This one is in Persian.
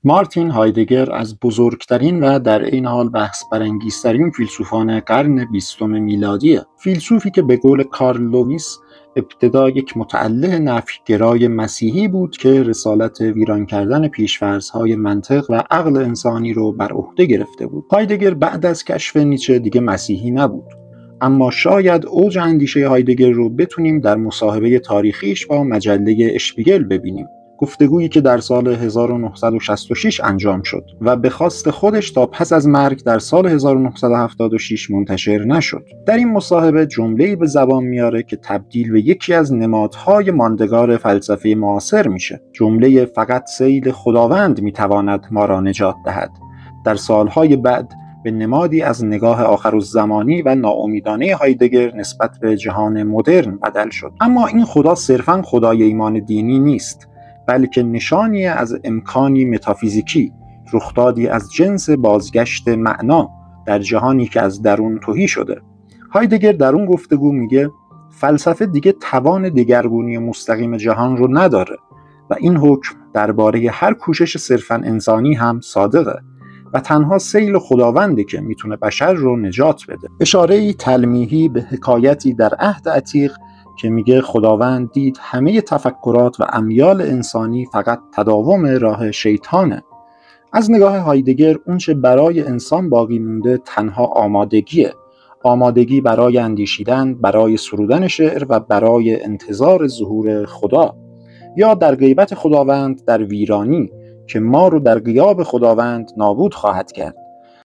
مارتین هایدگر از بزرگترین و در این حال بحث برانگیزترین فیلسوفان قرن 20 میلادیه. فیلسوفی که به قول کارل لوئیس ابتدا یک متأله نفیگرای مسیحی بود که رسالت ویران کردن پیش‌فرض‌های منطق و عقل انسانی رو بر عهده گرفته بود. هایدگر بعد از کشف نیچه دیگه مسیحی نبود. اما شاید اوج اندیشه هایدگر رو بتونیم در مصاحبه تاریخیش با مجله اشپیگل ببینیم. گفتگویی که در سال 1966 انجام شد و به خواست خودش تا پس از مرگ در سال 1976 منتشر نشد. در این مصاحبه جمله‌ای به زبان میاره که تبدیل به یکی از نمادهای ماندگار فلسفه معاصر میشه. جمله فقط سیل خداوند میتواند ما را نجات دهد. در سالهای بعد به نمادی از نگاه آخرالزمانی و ناامیدانه هایدگر نسبت به جهان مدرن بدل شد. اما این خدا صرفاً خدای ایمان دینی نیست، بلکه نشانی از امکانی متافیزیکی، رخدادی از جنس بازگشت معنا در جهانی که از درون تهی شده. هایدگر در اون گفتگو میگه فلسفه دیگه توان دگرگونی مستقیم جهان رو نداره و این حکم درباره هر کوشش صرفاً انسانی هم صادقه و تنها سیل خداونده که میتونه بشر رو نجات بده. اشاره‌ای تلمیحی به حکایتی در عهد عتیق که میگه خداوند دید همه تفکرات و امیال انسانی فقط تداوم راه شیطانه. از نگاه هایدگر اونچه برای انسان باقی مونده تنها آمادگیه. آمادگی برای اندیشیدن، برای سرودن شعر و برای انتظار ظهور خدا، یا در غیبت خداوند در ویرانی که ما رو در غیاب خداوند نابود خواهد کرد.